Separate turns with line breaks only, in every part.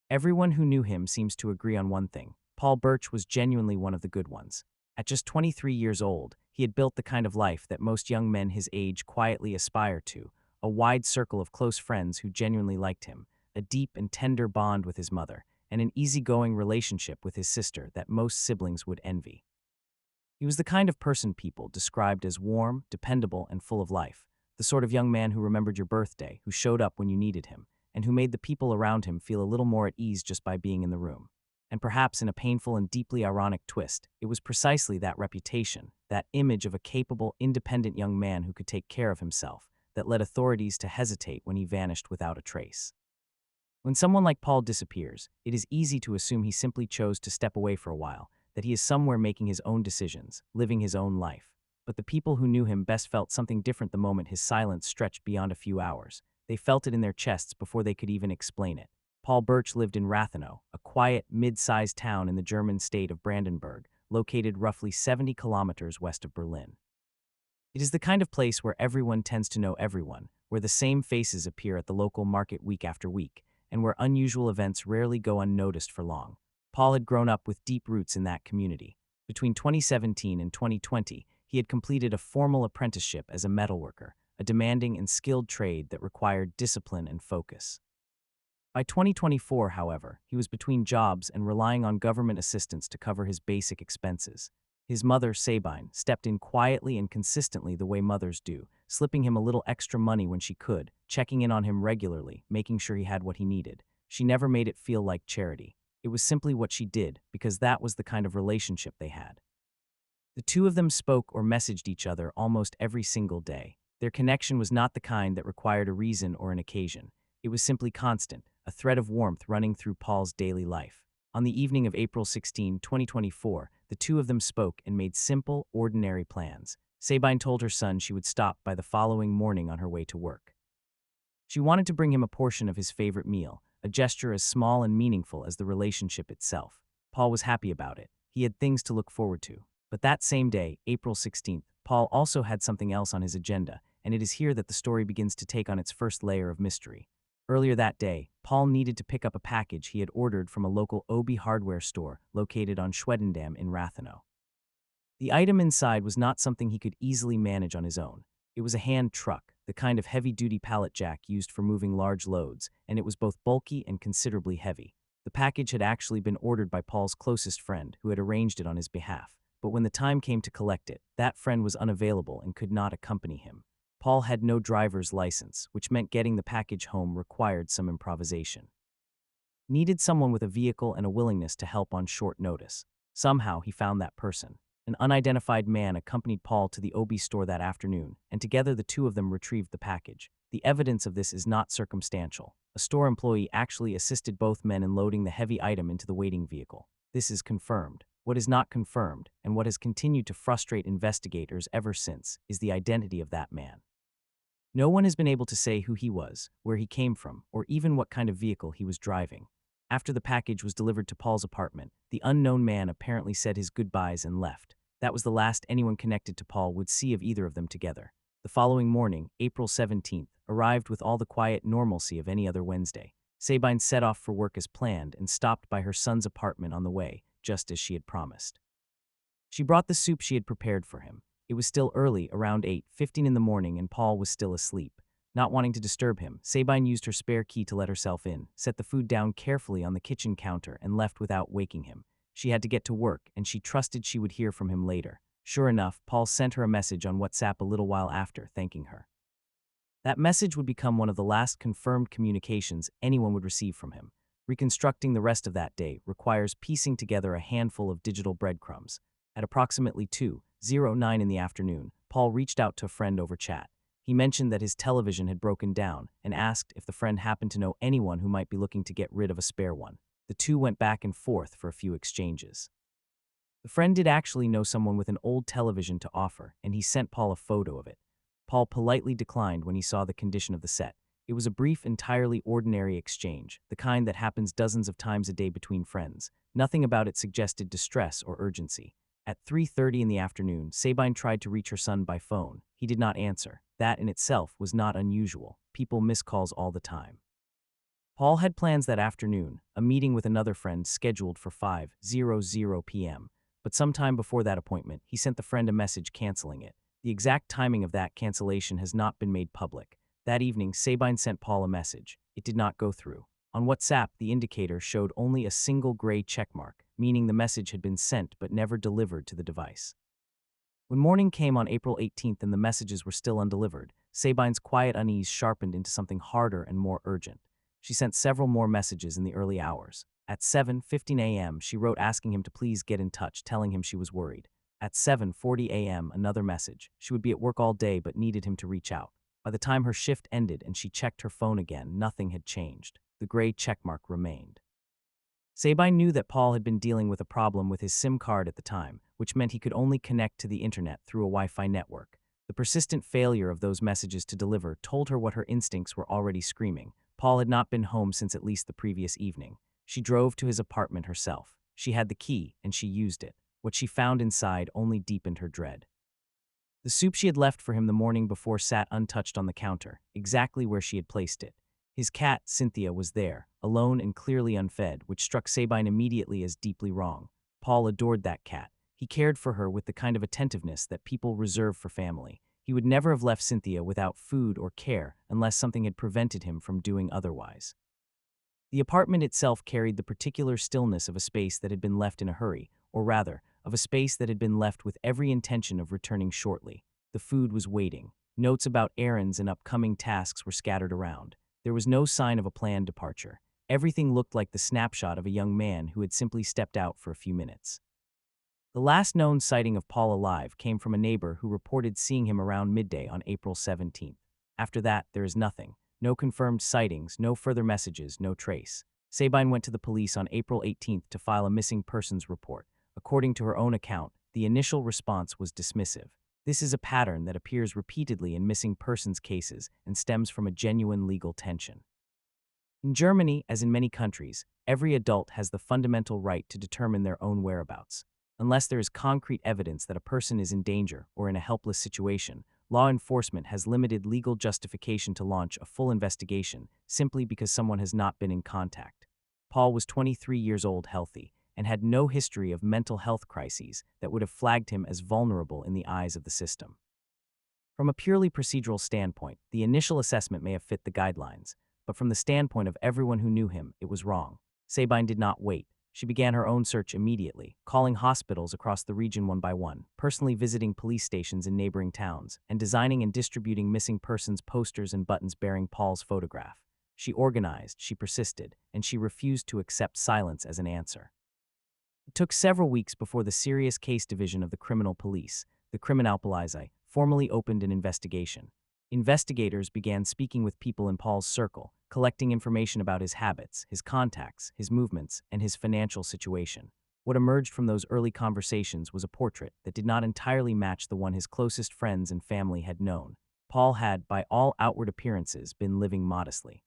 Everyone who knew him seems to agree on one thing. Paul Birch was genuinely one of the good ones. At just 23 years old, he had built the kind of life that most young men his age quietly aspire to, a wide circle of close friends who genuinely liked him, a deep and tender bond with his mother, and an easygoing relationship with his sister that most siblings would envy. He was the kind of person people described as warm, dependable, and full of life, the sort of young man who remembered your birthday, who showed up when you needed him, and who made the people around him feel a little more at ease just by being in the room. And perhaps in a painful and deeply ironic twist, it was precisely that reputation, that image of a capable, independent young man who could take care of himself, that led authorities to hesitate when he vanished without a trace. When someone like Paul disappears, it is easy to assume he simply chose to step away for a while, that he is somewhere making his own decisions, living his own life. But the people who knew him best felt something different the moment his silence stretched beyond a few hours. They felt it in their chests before they could even explain it. Paul Birch lived in Rathenow, a quiet, mid-sized town in the German state of Brandenburg, located roughly 70 kilometers west of Berlin. It is the kind of place where everyone tends to know everyone, where the same faces appear at the local market week after week, and where unusual events rarely go unnoticed for long. Paul had grown up with deep roots in that community. Between 2017 and 2020, he had completed a formal apprenticeship as a metalworker, a demanding and skilled trade that required discipline and focus. By 2024, however, he was between jobs and relying on government assistance to cover his basic expenses. His mother, Sabine, stepped in quietly and consistently the way mothers do, slipping him a little extra money when she could, checking in on him regularly, making sure he had what he needed. She never made it feel like charity. It was simply what she did, because that was the kind of relationship they had. The two of them spoke or messaged each other almost every single day. Their connection was not the kind that required a reason or an occasion. It was simply constant, a thread of warmth running through Paul's daily life. On the evening of April 16, 2024, the two of them spoke and made simple, ordinary plans. Sabine told her son she would stop by the following morning on her way to work. She wanted to bring him a portion of his favorite meal, a gesture as small and meaningful as the relationship itself. Paul was happy about it. He had things to look forward to. But that same day, April 16th, Paul also had something else on his agenda, and it is here that the story begins to take on its first layer of mystery. Earlier that day, Paul needed to pick up a package he had ordered from a local OB hardware store located on Schwedendam in Rathenow. The item inside was not something he could easily manage on his own. It was a hand truck, the kind of heavy-duty pallet jack used for moving large loads, and it was both bulky and considerably heavy. The package had actually been ordered by Paul's closest friend, who had arranged it on his behalf. But when the time came to collect it, that friend was unavailable and could not accompany him. Paul had no driver's license, which meant getting the package home required some improvisation. Needed someone with a vehicle and a willingness to help on short notice. Somehow he found that person. An unidentified man accompanied Paul to the OB store that afternoon, and together the two of them retrieved the package. The evidence of this is not circumstantial. A store employee actually assisted both men in loading the heavy item into the waiting vehicle. This is confirmed. What is not confirmed, and what has continued to frustrate investigators ever since, is the identity of that man. No one has been able to say who he was, where he came from, or even what kind of vehicle he was driving. After the package was delivered to Paul's apartment, the unknown man apparently said his goodbyes and left. That was the last anyone connected to Paul would see of either of them together. The following morning, April 17th, arrived with all the quiet normalcy of any other Wednesday. Sabine set off for work as planned and stopped by her son's apartment on the way, just as she had promised. She brought the soup she had prepared for him. It was still early, around 8:15 in the morning, and Paul was still asleep. Not wanting to disturb him, Sabine used her spare key to let herself in, set the food down carefully on the kitchen counter, and left without waking him. She had to get to work, and she trusted she would hear from him later. Sure enough, Paul sent her a message on WhatsApp a little while after, thanking her. That message would become one of the last confirmed communications anyone would receive from him. Reconstructing the rest of that day requires piecing together a handful of digital breadcrumbs. At approximately 2:09 in the afternoon, Paul reached out to a friend over chat. He mentioned that his television had broken down and asked if the friend happened to know anyone who might be looking to get rid of a spare one. The two went back and forth for a few exchanges. The friend did actually know someone with an old television to offer, and he sent Paul a photo of it. Paul politely declined when he saw the condition of the set. It was a brief, entirely ordinary exchange, the kind that happens dozens of times a day between friends. Nothing about it suggested distress or urgency. At 3:30 in the afternoon, Sabine tried to reach her son by phone. He did not answer. That in itself was not unusual. People miss calls all the time. Paul had plans that afternoon, a meeting with another friend scheduled for 5:00 p.m. But sometime before that appointment, he sent the friend a message canceling it. The exact timing of that cancellation has not been made public. That evening, Sabine sent Paul a message. It did not go through. On WhatsApp, the indicator showed only a single gray checkmark, meaning the message had been sent but never delivered to the device. When morning came on April 18th and the messages were still undelivered, Sabine's quiet unease sharpened into something harder and more urgent. She sent several more messages in the early hours. At 7:15 a.m., she wrote asking him to please get in touch, telling him she was worried. At 7:40 a.m., another message. She would be at work all day but needed him to reach out. By the time her shift ended and she checked her phone again, nothing had changed. The gray checkmark remained. Sabine knew that Paul had been dealing with a problem with his SIM card at the time, which meant he could only connect to the internet through a Wi-Fi network. The persistent failure of those messages to deliver told her what her instincts were already screaming. Paul had not been home since at least the previous evening. She drove to his apartment herself. She had the key, and she used it. What she found inside only deepened her dread. The soup she had left for him the morning before sat untouched on the counter, exactly where she had placed it. His cat, Cynthia, was there, alone and clearly unfed, which struck Sabine immediately as deeply wrong. Paul adored that cat. He cared for her with the kind of attentiveness that people reserve for family. He would never have left Cynthia without food or care unless something had prevented him from doing otherwise. The apartment itself carried the particular stillness of a space that had been left in a hurry, or rather, of a space that had been left with every intention of returning shortly. The food was waiting. Notes about errands and upcoming tasks were scattered around. There was no sign of a planned departure. Everything looked like the snapshot of a young man who had simply stepped out for a few minutes. The last known sighting of Paul alive came from a neighbor who reported seeing him around midday on April 17th. After that, there is nothing. No confirmed sightings, no further messages, no trace. Sabine went to the police on April 18th to file a missing persons report. According to her own account, the initial response was dismissive. This is a pattern that appears repeatedly in missing persons cases and stems from a genuine legal tension. In Germany, as in many countries, every adult has the fundamental right to determine their own whereabouts. Unless there is concrete evidence that a person is in danger or in a helpless situation, law enforcement has limited legal justification to launch a full investigation simply because someone has not been in contact. Paul was 23 years old, healthy, and had no history of mental health crises that would have flagged him as vulnerable in the eyes of the system. From a purely procedural standpoint, the initial assessment may have fit the guidelines, but from the standpoint of everyone who knew him, it was wrong. Sabine did not wait. She began her own search immediately, calling hospitals across the region one by one, personally visiting police stations in neighboring towns, and designing and distributing missing persons posters and buttons bearing Paul's photograph. She organized, she persisted, and she refused to accept silence as an answer. It took several weeks before the Serious Case Division of the Criminal Police, the Kriminalpolizei, formally opened an investigation. Investigators began speaking with people in Paul's circle, collecting information about his habits, his contacts, his movements, and his financial situation. What emerged from those early conversations was a portrait that did not entirely match the one his closest friends and family had known. Paul had, by all outward appearances, been living modestly.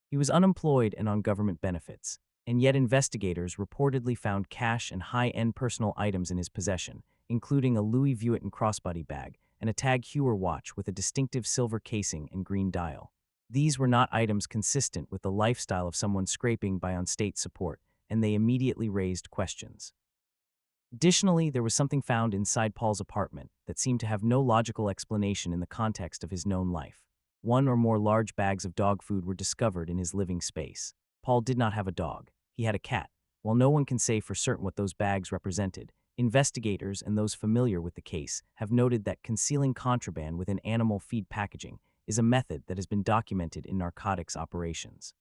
He was unemployed and on government benefits, and yet investigators reportedly found cash and high-end personal items in his possession, including a Louis Vuitton crossbody bag and a Tag Heuer watch with a distinctive silver casing and green dial. These were not items consistent with the lifestyle of someone scraping by on state support, and they immediately raised questions. Additionally, there was something found inside Paul's apartment that seemed to have no logical explanation in the context of his known life. One or more large bags of dog food were discovered in his living space. Paul did not have a dog. He had a cat. While no one can say for certain what those bags represented, investigators and those familiar with the case have noted that concealing contraband within animal feed packaging is a method that has been documented in narcotics operations.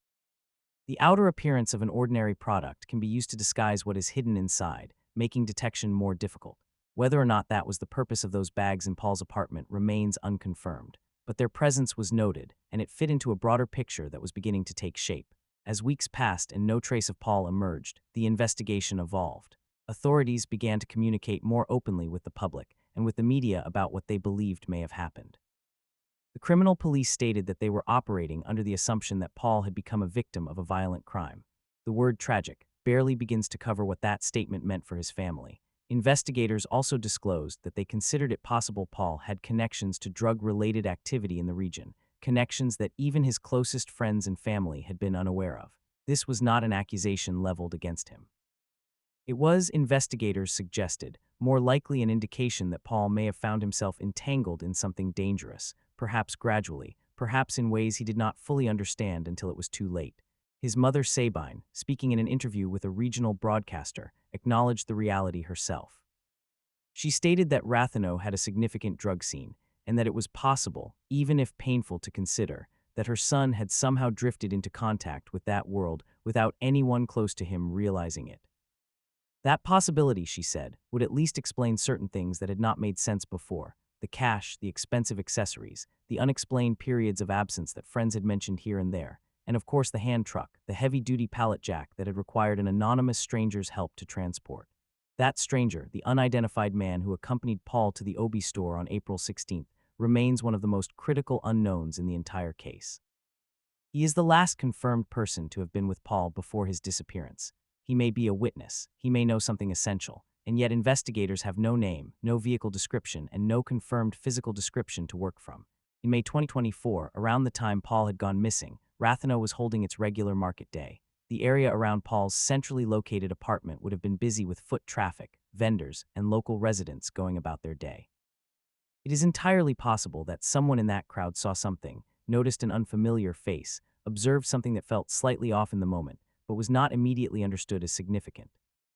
The outer appearance of an ordinary product can be used to disguise what is hidden inside, making detection more difficult. Whether or not that was the purpose of those bags in Paul's apartment remains unconfirmed, but their presence was noted, and it fit into a broader picture that was beginning to take shape. As weeks passed and no trace of Paul emerged, the investigation evolved. Authorities began to communicate more openly with the public and with the media about what they believed may have happened. The criminal police stated that they were operating under the assumption that Paul had become a victim of a violent crime. The word tragic barely begins to cover what that statement meant for his family. Investigators also disclosed that they considered it possible Paul had connections to drug-related activity in the region, connections that even his closest friends and family had been unaware of. This was not an accusation leveled against him. It was, investigators suggested, more likely an indication that Paul may have found himself entangled in something dangerous, perhaps gradually, perhaps in ways he did not fully understand until it was too late. His mother Sabine, speaking in an interview with a regional broadcaster, acknowledged the reality herself. She stated that Rathenow had a significant drug scene, and that it was possible, even if painful to consider, that her son had somehow drifted into contact with that world without anyone close to him realizing it. That possibility, she said, would at least explain certain things that had not made sense before: the cash, the expensive accessories, the unexplained periods of absence that friends had mentioned here and there, and of course the hand truck, the heavy-duty pallet jack that had required an anonymous stranger's help to transport. That stranger, the unidentified man who accompanied Paul to the Obi store on April 16th, remains one of the most critical unknowns in the entire case. He is the last confirmed person to have been with Paul before his disappearance. He may be a witness, he may know something essential, and yet investigators have no name, no vehicle description, and no confirmed physical description to work from. In May 2024, around the time Paul had gone missing, Rathenow was holding its regular market day. The area around Paul's centrally located apartment would have been busy with foot traffic, vendors, and local residents going about their day. It is entirely possible that someone in that crowd saw something, noticed an unfamiliar face, observed something that felt slightly off in the moment, but was not immediately understood as significant.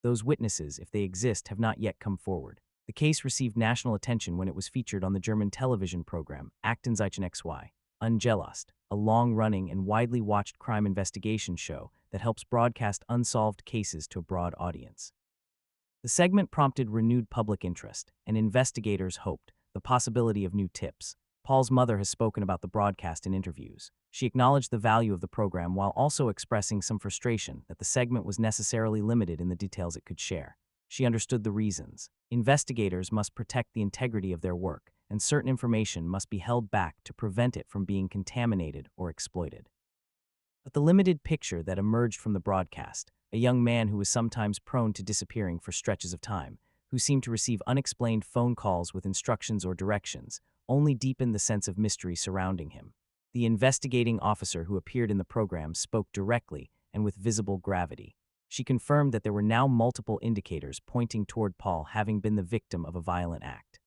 Those witnesses, if they exist, have not yet come forward. The case received national attention when it was featured on the German television program Aktenzeichen XY, Ungelöst, a long-running and widely watched crime investigation show that helps broadcast unsolved cases to a broad audience. The segment prompted renewed public interest, and investigators hoped the possibility of new tips. Paul's mother has spoken about the broadcast in interviews. She acknowledged the value of the program while also expressing some frustration that the segment was necessarily limited in the details it could share. She understood the reasons. Investigators must protect the integrity of their work, and certain information must be held back to prevent it from being contaminated or exploited. But the limited picture that emerged from the broadcast, a young man who was sometimes prone to disappearing for stretches of time, who seemed to receive unexplained phone calls with instructions or directions, only deepened the sense of mystery surrounding him. The investigating officer who appeared in the program spoke directly and with visible gravity. She confirmed that there were now multiple indicators pointing toward Paul having been the victim of a violent act.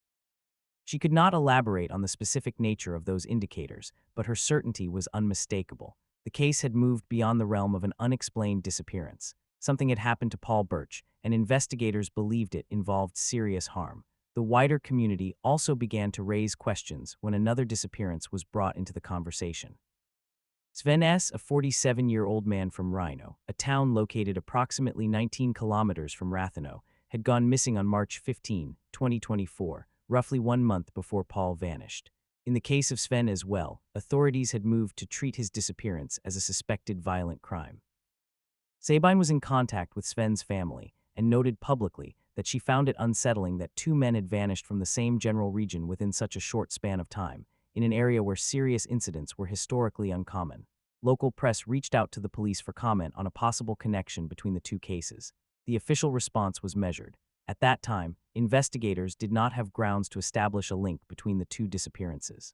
She could not elaborate on the specific nature of those indicators, but her certainty was unmistakable. The case had moved beyond the realm of an unexplained disappearance. Something had happened to Paul Birch, and investigators believed it involved serious harm. The wider community also began to raise questions when another disappearance was brought into the conversation. Sven S., a 47-year-old man from Rhino, a town located approximately 19 kilometers from Rathenow, had gone missing on March 15, 2024, roughly 1 month before Paul vanished. In the case of Sven as well, authorities had moved to treat his disappearance as a suspected violent crime. Sabine was in contact with Sven's family and noted publicly that she found it unsettling that two men had vanished from the same general region within such a short span of time, in an area where serious incidents were historically uncommon. Local press reached out to the police for comment on a possible connection between the two cases. The official response was measured. At that time, investigators did not have grounds to establish a link between the two disappearances.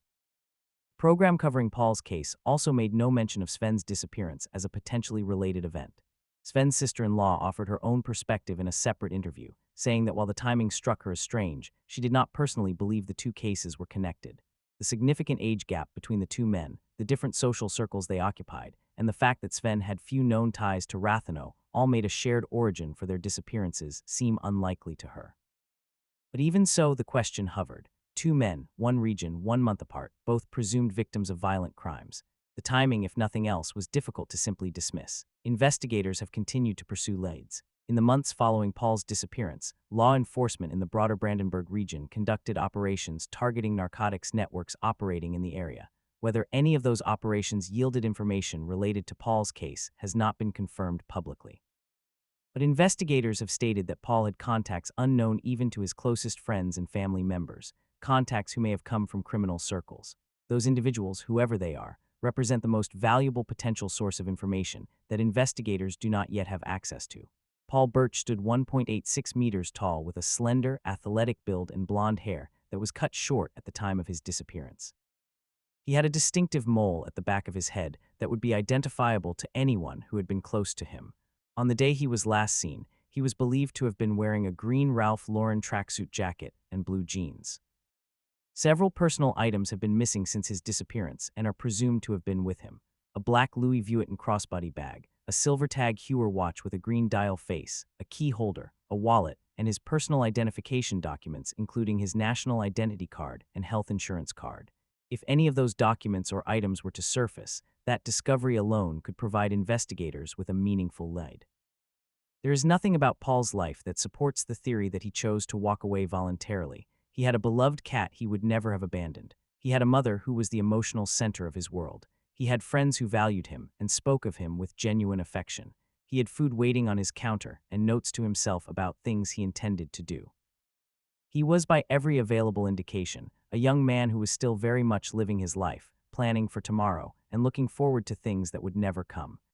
The program covering Paul's case also made no mention of Sven's disappearance as a potentially related event. Sven's sister-in-law offered her own perspective in a separate interview, saying that while the timing struck her as strange, she did not personally believe the two cases were connected. The significant age gap between the two men, the different social circles they occupied, and the fact that Sven had few known ties to Rathenow all made a shared origin for their disappearances seem unlikely to her. But even so, the question hovered. Two men, one region, 1 month apart, both presumed victims of violent crimes. The timing, if nothing else, was difficult to simply dismiss. Investigators have continued to pursue leads. In the months following Paul's disappearance, law enforcement in the broader Brandenburg region conducted operations targeting narcotics networks operating in the area. Whether any of those operations yielded information related to Paul's case has not been confirmed publicly. But investigators have stated that Paul had contacts unknown even to his closest friends and family members, contacts who may have come from criminal circles. Those individuals, whoever they are, represent the most valuable potential source of information that investigators do not yet have access to. Paul Birch stood 1.86 meters tall with a slender, athletic build and blonde hair that was cut short at the time of his disappearance. He had a distinctive mole at the back of his head that would be identifiable to anyone who had been close to him. On the day he was last seen, he was believed to have been wearing a green Ralph Lauren tracksuit jacket and blue jeans. Several personal items have been missing since his disappearance and are presumed to have been with him. A black Louis Vuitton crossbody bag, a silver tag Heuer watch with a green dial face, a key holder, a wallet, and his personal identification documents, including his national identity card and health insurance card. If any of those documents or items were to surface, that discovery alone could provide investigators with a meaningful lead. There is nothing about Paul's life that supports the theory that he chose to walk away voluntarily. He had a beloved cat he would never have abandoned. He had a mother who was the emotional center of his world. He had friends who valued him and spoke of him with genuine affection. He had food waiting on his counter and notes to himself about things he intended to do. He was, by every available indication, a young man who was still very much living his life, planning for tomorrow, and looking forward to things that would never come.